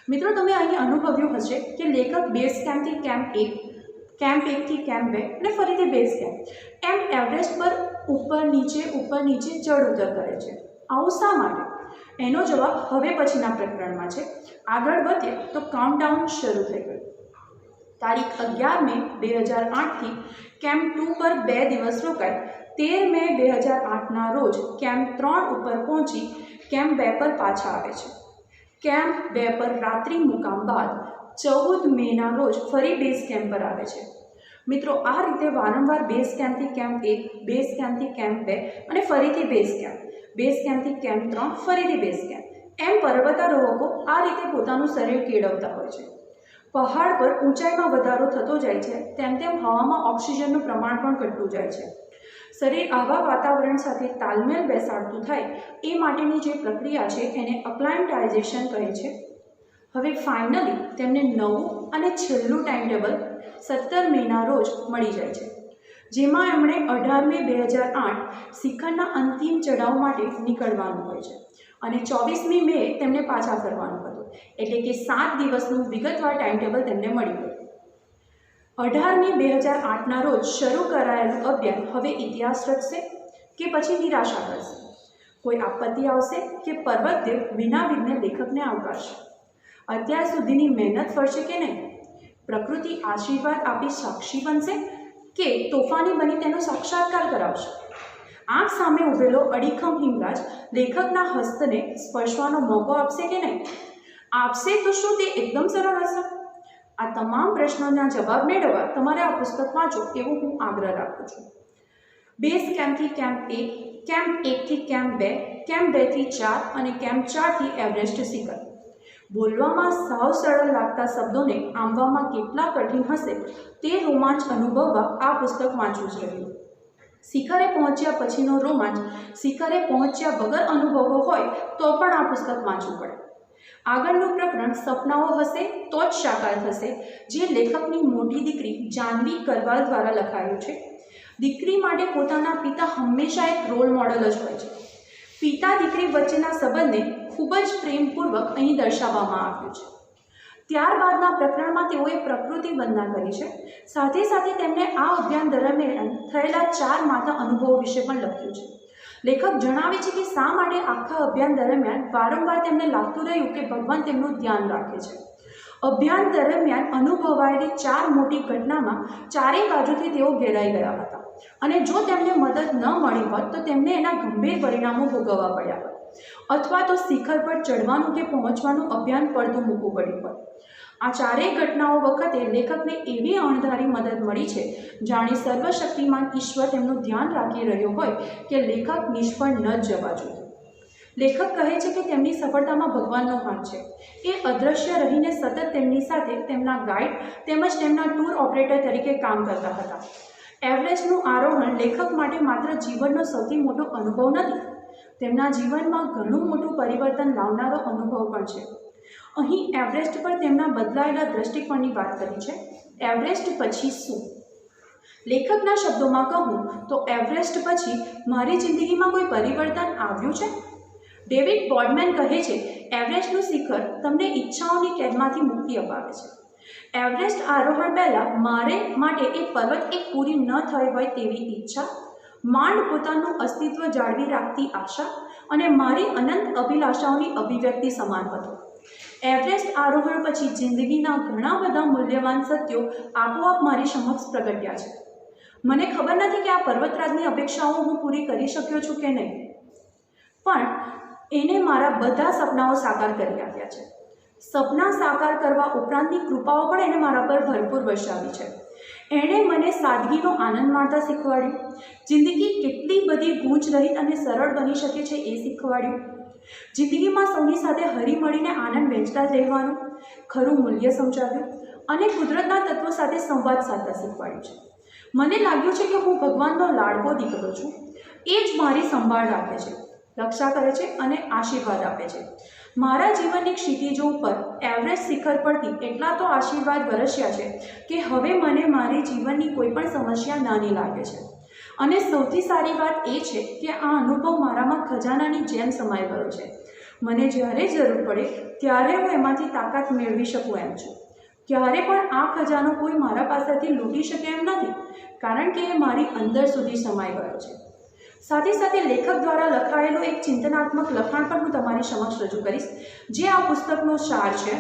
મિત્રો, તમે અહીં અનુભવ્યું હશે કે લેખક બેઝ કેમ્પથી કેમ્પ 1, કેમ્પ 1થી કેમ્પ 2 અને ફરીથી બેઝ કેમ્પ એમ એવરેસ્ટ પર ઉપર નીચે ચડ ઉતર કરે છે. આવું શા માટે? એનો જવાબ હવે પછીના પ્રકરણમાં છે. આગળ વધીએ તો કાઉન્ટડાઉન શરૂ થઈ ગયું. તારીખ 11 મે 2008થી કેમ્પ 2 પર 2 દિવસ રોકાઈ 13 મે 2008ના રોજ કેમ્પ 3 ઉપર પહોંચી કેમ્પ 2 પર પાછા આવે છે. કેમ્પ 2 પર રાત્રિ મુકામ બાદ 14 મેના રોજ ફરી બેઝ કેમ્પ પર આવે છે. મિત્રો, આ રીતે વારંવાર બેઝ કેમ્પથી કેમ્પ 1, બેઝ કેમ્પથી કેમ્પ 2 અને ફરીથી બેઝ કેમ્પથી કેમ્પ 3, ફરીથી બેઝ કેમ્પ એમ પર્વતારોહકો આ રીતે પોતાનું શરીર કેળવતા હોય છે. પહાડ પર ઊંચાઈમાં વધારો થતો જાય છે તેમ તેમ હવામાં ઓક્સિજનનું પ્રમાણ પણ ઘટતું જાય છે. શરીર આવા વાતાવરણ સાથે તાલમેલ બેસાડતું થાય એ માટેની જે પ્રક્રિયા છે એને અક્લાઇમેટાઇઝેશન કહે છે. હવે ફાઇનલી તેમને નવું અને છેલ્લું ટાઈમ ટેબલ 17 મેના રોજ મળી જાય છે, જેમાં એમણે 18 મે 2008 શિખરના અંતિમ ચડાવ માટે નીકળવાનું હોય છે અને 24મી મે તેમને પાછા ફરવાનું હતું. એટલે કે 7 દિવસનું વિગતવાર ટાઈમ ટેબલ તેમને મળ્યું હતું. 18 મે 2008ના રોજ શરૂ કરાયેલું અભિયાન હવે ઇતિહાસ રચશે કે પછી નિરાશા કરશે? કોઈ આપત્તિ આવશે કે પર્વતદેવ વિના વિઘ્ને લેખકને આવકારશે? અત્યાર સુધીની મહેનત ફળશે કે નહીં? પ્રકૃતિ આશીર્વાદ આપી સાક્ષી બનશે કે તોફાની બની તેનો સાક્ષાત્કાર કરાવશે? આંખ સામે ઉભેલો અડીખમ હિમરાજ લેખકના હસ્તને સ્પર્શવાનો મોકો આપશે કે નહીં? આપશે તો શું તે એકદમ સરળ હશે? આ તમામ પ્રશ્નોના જવાબ મેળવવા તમારે આ પુસ્તક વાંચો એવો હું આગ્રહ રાખું છું. બેઝ કેમ્પથી કેમ્પ 1, કેમ્પ 1થી કેમ્પ 2, કેમ્પ 2થી 4 અને કેમ્પ 4થી એવરેસ્ટ શિખર. બોલવામાં સાવ સરળ લાગતા શબ્દોને આંબવામાં કેટલા કઠિન હશે તે રોમાંચ અનુભવવા આ પુસ્તક વાંચવું જ રહ્યું. શિખરે પહોંચ્યા પછીનો રોમાંચ શિખરે પહોંચ્યા વગર અનુભવવો હોય તો પણ આ પુસ્તક વાંચવું પડે. આગળનું પ્રકરણ સપનાઓ હશે તો જ સાકાર થશે, જે લેખકની મોટી દીકરી જાહ્નવી કરવાલ દ્વારા લખાયું છે. દીકરી માટે પોતાના પિતા હંમેશા એક રોલ મોડલ જ હોય છે. પિતા દીકરી વચ્ચેના સંબંધને ખૂબ જ પ્રેમપૂર્વક અહીં દર્શાવવામાં આવ્યું છે. ત્યારબાદના પ્રકરણમાં તેઓએ પ્રકૃતિ વંદના કરી છે. સાથે સાથે તેમણે આ અભિયાન દરમિયાન થયેલા 4 માથા અનુભવો વિશે પણ લખ્યું છે. લેખક જણાવે છે કે શા માટે આખા અભિયાન દરમિયાન વારંવાર તેમને લાગતું રહ્યું કે ભગવાન તેમનું ધ્યાન રાખે છે. અભિયાન દરમિયાન અનુભવાયેલી 4 મોટી ઘટનામાં ચારેય બાજુથી તેઓ ઘેરાઈ ગયા હતા અને જો તેમને મદદ ન મળી હોત તો તેમને એના ગંભીર પરિણામો ભોગવવા પડ્યા હોત અથવા તો શિખર પર ચડવાનું કે પહોંચવાનું અભિયાન પડતું મૂકવું પડ્યું હોત. આ ચારેય ઘટનાઓ વખતે લેખકને એવી અણધારી મદદ મળી છે જાણે સર્વશક્તિમાન ઈશ્વર તેમનું ધ્યાન રાખી રહ્યો હોય કે લેખક નિષ્ફળ ન જવા જોઈએ. લેખક કહે છે કે તેમની સફળતામાં ભગવાનનો હાથ છે. એ અદૃશ્ય રહીને સતત તેમની સાથે તેમના ગાઈડ તેમજ તેમના ટૂર ઓપરેટર તરીકે કામ કરતા હતા. એવરેસ્ટનું આરોહણ લેખક માટે માત્ર જીવનનો સૌથી મોટો અનુભવ નથી, તેમના જીવનમાં ઘણું મોટું પરિવર્તન લાવનારો અનુભવ પણ છે. અહીં એવરેસ્ટ પર તેમના બદલાયેલા દૃષ્ટિકોણની વાત કરી છે. એવરેસ્ટ પછી શું? લેખકના શબ્દોમાં કહું તો એવરેસ્ટ પછી મારી જિંદગીમાં કોઈ પરિવર્તન આવ્યું છે? ડેવિડ બોર્ડમેન કહે છે, એવરેસ્ટનું શિખર તમને ઈચ્છાઓની કેદમાંથી મુક્તિ અપાવે છે. એવરેસ્ટ આરોહણ પહેલાં મારે માટે એ પર્વત એક પૂરી ન થઈ હોય તેવી ઈચ્છા, માંડ પોતાનું અસ્તિત્વ જાળવી રાખતી આશા અને મારી અનંત અભિલાષાઓની અભિવ્યક્તિ સમાન હતો. એવરેસ્ટ આરોહણ પછી જિંદગીના ઘણા બધા મૂલ્યવાન સત્યો આપોઆપ મારી સમક્ષ પ્રગટ્યા છે. મને ખબર નથી કે આ પર્વતરાજની અપેક્ષાઓ હું પૂરી કરી શક્યો છું કે નહીં, પણ એને મારા બધા સપનાઓ સાકાર કરી આપ્યા છે. સપના સાકાર કરવા ઉપરાંતની કૃપાઓ પણ એને મારા પર ભરપૂર વરસાવી છે. એણે મને સાદગીનો આનંદ માણતા શીખવાડ્યું, જિંદગી કેટલી બધી ગૂંચ રહિત અને સરળ બની શકે છે એ શીખવાડ્યું, જિંદગીમાં સૌની સાથે હળીમળીને આનંદ વહેંચતા રહેવાનું ખરું મૂલ્ય સમજાવ્યું અને કુદરતના તત્વો સાથે સંવાદ સાધતા શીખવાડ્યું છે. મને લાગ્યું છે કે હું ભગવાનનો લાડકો દીકરો છું. એ જ મારી સંભાળ રાખે છે, રક્ષા કરે છે અને આશીર્વાદ આપે છે. મારા જીવનની ક્ષિતિજો ઉપર એવરેસ્ટ શિખર પરથી એટલા તો આશીર્વાદ વરસ્યા છે કે હવે મને મારી જીવનની કોઈ પણ સમસ્યા નાની લાગે છે. અને સૌથી સારી વાત એ છે કે આ અનુભવ મારામાં ખજાનાની જેમ સમાઈ ગયો છે. મને જ્યારે જરૂર પડે ત્યારે હું એમાંથી તાકાત મેળવી શકું એમ છું. ક્યારે પણ આ ખજાનો કોઈ મારા પાસેથી લૂંટી શકે એમ નથી, કારણ કે એ મારી અંદર સુધી સમાઈ ગયો છે. સાથે સાથે લેખક દ્વારા લખાયેલું એક ચિંતનાત્મક લખાણ પણ હું તમારી સમક્ષ રજૂ કરીશ, જે આ પુસ્તકનો સાર છે.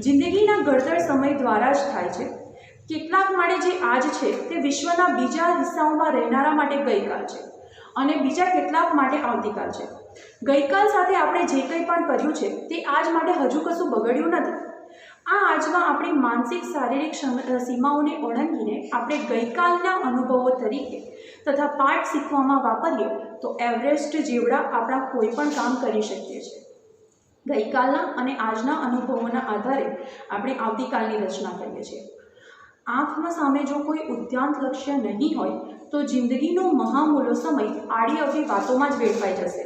જિંદગીના ઘડતર સમય દ્વારા જ થાય છે. કેટલાક માટે જે આજ છે તે વિશ્વના બીજા હિસ્સાઓમાં રહેનારા માટે ગઈકાલ છે અને બીજા કેટલાક માટે આવતીકાલ છે. ગઈકાલ સાથે આપણે જે કંઈ પણ કર્યું છે તે આજ માટે હજુ કશું બગડ્યું નથી. આ આજમાં આપણી માનસિક શારીરિક સીમાઓને ઓળંગીને આપણે ગઈકાલના અનુભવો તરીકે તથા પાઠ શીખવામાં વાપરીએ તો એવરેસ્ટ જેવડા આપણા કોઈ પણ કામ કરી શકીએ છીએ. ગઈકાલના અને આજના અનુભવોના આધારે આપણે આવતીકાલની રચના કરીએ છીએ. આંખમાં સામે જો કોઈ ઉદ્યાંત લક્ષ્ય નહીં હોય તો જિંદગીનો મહામૂલો સમય આડી અવળી વાતોમાં જ વેડફાઈ જશે.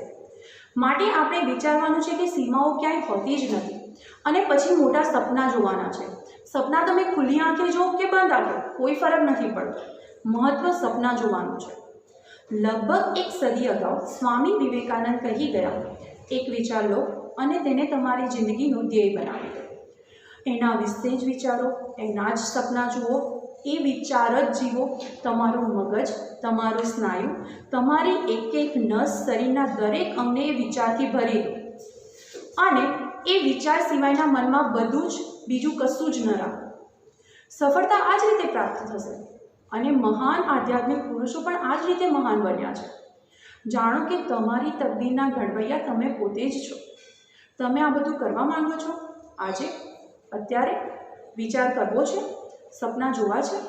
માટે આપણે વિચારવાનું છે કે સીમાઓ ક્યાંય હોતી જ નથી અને પછી મોટા સપના જોવાના છે. સપના તમે ખુલ્લી આંખે જો કે બંધ આંખે કોઈ ફરક નથી પડતો, મહત્વ સપના જોવાનું છે. લગભગ એક સદી અગાઉ સ્વામી વિવેકાનંદ કહી ગયા, એક વિચાર લો અને તેને તમારી જિંદગીનું ધ્યેય બનાવી દો. એના વિશે જ વિચારો, એના જ સપના જુઓ, એ વિચાર જ જીવો. તમારું મગજ, તમારું સ્નાયુ, તમારી એક એક નસ, શરીરના દરેક અંગને એ વિચારથી ભરી દો અને એ વિચાર સિવાયના મનમાં બધું જ, બીજું કશું જ ન રાખો. સફળતા આ જ રીતે પ્રાપ્ત થશે અને મહાન આધ્યાત્મિક પુરુષો પણ આ જ રીતે મહાન બન્યા છે. જાણો કે તમારી તકદીરના ઘડવૈયા તમે પોતે જ છો. તમે આ બધું કરવા માંગો છો આજે, અત્યારે વિચાર કરવો છે, સપના જોવા છે.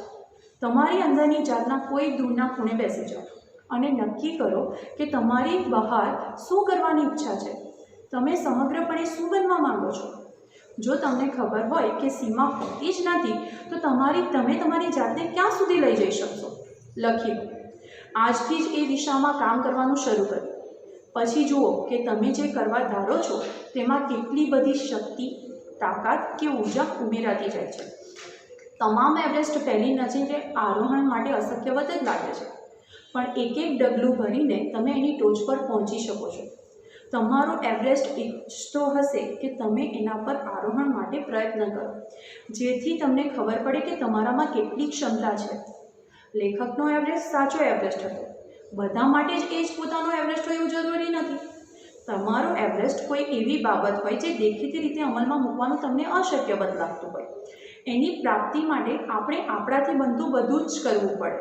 તમારી અંદરની જાતના કોઈ દૂરના ખૂણે બેસી જાઓ અને નક્કી કરો કે તમારી બહાર શું કરવાની ઈચ્છા છે. તમે સમગ્રપણે શું બનવા માંગો છો? જો તમને ખબર હોય કે સીમા હોતી જ નથી તો તમે તમારી જાતને ક્યાં સુધી લઈ જઈ શકશો? લખી લો. આજથી જ એ દિશામાં કામ કરવાનું શરૂ કરો. પછી જુઓ કે તમે જે કરવા ધારો છો તેમાં કેટલી બધી શક્તિ, તાકાત કે ઉર્જા ઉમેરાતી જાય છે. તમામ એવરેસ્ટ પહેલી નજરે આરોહણ માટે અશક્યવત જ લાગે છે, પણ એક એક ડગલું ભરીને તમે એની ટોચ પર પહોંચી શકો છો. તમારો એવરેસ્ટ ઈચ્છતો હશે કે તમે એના પર આરોહણ માટે પ્રયત્ન કરો, જેથી તમને ખબર પડે કે તમારામાં કેટલી ક્ષમતા છે. લેખકનો એવરેસ્ટ સાચો એવરેસ્ટ હતો. બધા માટે જ એ જ પોતાનો એવરેસ્ટ હોય એવું જરૂરી નથી. તમારો એવરેસ્ટ કોઈ એવી બાબત હોય જે દેખીતી રીતે અમલમાં મૂકવાનું તમને અશક્ય બધ લાગતું હોય. એની પ્રાપ્તિ માટે આપણે આપણાથી બનતું બધું જ કરવું પડે.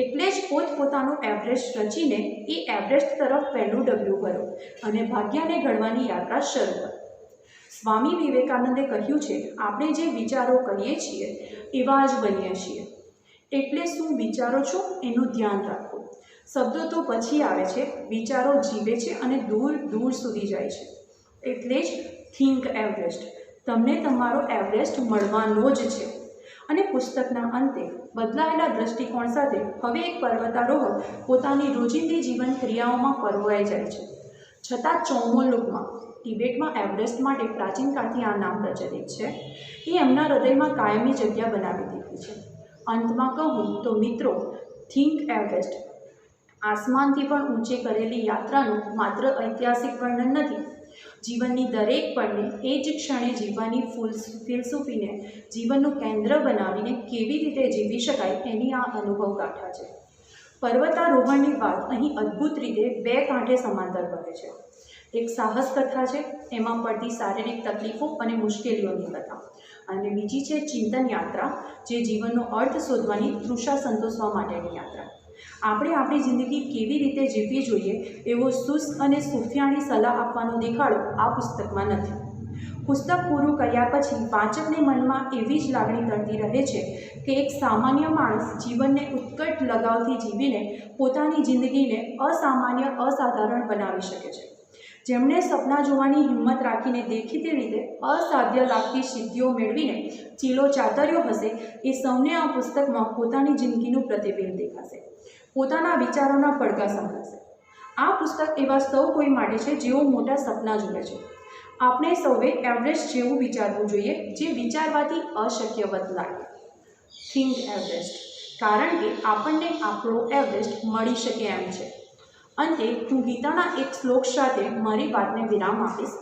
એટલે જ પોતપોતાનું એવરેસ્ટ રચીને એ એવરેસ્ટ તરફ પહેલું ડગલું ભરો અને ભાગ્યને ઘડવાની યાત્રા શરૂ કરો. સ્વામી વિવેકાનંદે કહ્યું છે, આપણે જે વિચારો કરીએ છીએ એવા જ બનીએ છીએ. એટલે શું વિચારો છો એનું ધ્યાન રાખો. શબ્દો તો પછી આવે છે, વિચારો જીવે છે અને દૂર દૂર સુધી જાય છે. એટલે જ થિંક એવરેસ્ટ. તમને તમારો એવરેસ્ટ મળવાનો જ છે. અને પુસ્તકના અંતે બદલાયેલા દૃષ્ટિકોણ સાથે હવે એક પર્વતારોહક પોતાની રોજિંદી જીવન ક્રિયાઓમાં પરોવાઈ જાય છે. છતાં ચોમોલુકમાં, તિબેટમાં એવરેસ્ટ માટે પ્રાચીન કાળથી આ નામ પ્રચલિત છે. એ એમના હૃદયમાં કાયમી જગ્યા બનાવી દીધી છે. અંતમાં કહું તો મિત્રો, થિંક એવરેસ્ટ આસમાનથી પણ ઊંચે કરેલી યાત્રાનું માત્ર ઐતિહાસિક વર્ણન નથી, જીવનની દરેક પળને એ જ ક્ષણે જીવવાની ફિલસૂફીને જીવનનું કેન્દ્ર બનાવીને કેવી રીતે જીવી શકાય એની આ અનુભવ ગાથા છે. પર્વતારોહણની વાત અહીં અદ્ભુત રીતે બે કાંઠે સમાંતર કરે છે. એક સાહસ કથા છે, એમાં પડતી શારીરિક તકલીફો અને મુશ્કેલીઓની કથા, અને બીજી છે ચિંતન યાત્રા, જે જીવનનો અર્થ શોધવાની તૃષા સંતોષવા માટેની યાત્રા. આપણે આપણી જિંદગી કેવી રીતે જીવવી જોઈએ એવો શુષ્ક અને સુફિયાણી સલાહ આપવાનો દેખાડો આ પુસ્તકમાં નથી. પુસ્તક પૂરું કર્યા પછી વાચકને મનમાં એવી જ લાગણી તરતી રહે છે કે એક સામાન્ય માણસ જીવનને ઉત્કટ લગાવથી જીવીને પોતાની જિંદગીને અસામાન્ય અસાધારણ બનાવી શકે છે. જેમણે સપના જોવાની હિંમત રાખીને દેખીતી રીતે અસાધ્ય લાગતી સિદ્ધિઓ મેળવીને ચીલો ચાતર્યો હશે, એ સૌને આ પુસ્તકમાં પોતાની જિંદગીનું પ્રતિબિંબ દેખાશે, પોતાના વિચારોના પડઘા સંભળાશે. આ પુસ્તક એવા સૌ કોઈ માટે છે જેઓ મોટા સપના જુએ છે. આપણે સૌએ એવરેસ્ટ જેવું વિચારવું જોઈએ, જે વિચારવાથી અશક્યવત લાગે. થિંક એવરેસ્ટ, કારણ કે આપણને આપણો એવરેસ્ટ મળી શકે એમ છે. અંતે હું ગીતાના એક શ્લોક સાથે મારી વાતને વિરામ આપીશ.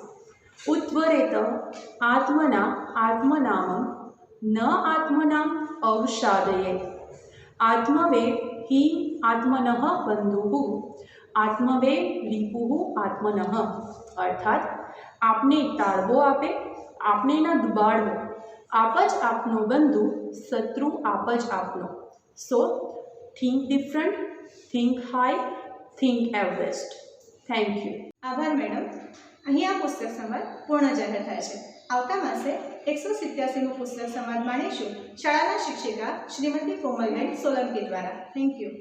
ઉત્વરેત આત્મના આત્મનામમ ન આત્મનામ અવસાદયેત. આત્મવે હિ આત્મનઃ બંધુઃ આત્મવે રિપુઃ આત્મનઃ. અર્થાત આપને તાળવો આપે, આપને ન દુબાડવો, આપ જ આપનો બંધુ, શત્રુ આપ જ આપનો. So think different, think high, think Everest. Thank you. આભાર મેડમ. અહીં આ પુસ્તક સંવાદ પૂર્ણ જાહેર થાય છે. આવતા માસે 187મું પુસ્તક સંવાદ માણીશું શાળાના શિક્ષિકા શ્રીમતી કોમલબેન સોલંકી દ્વારા. Thank you.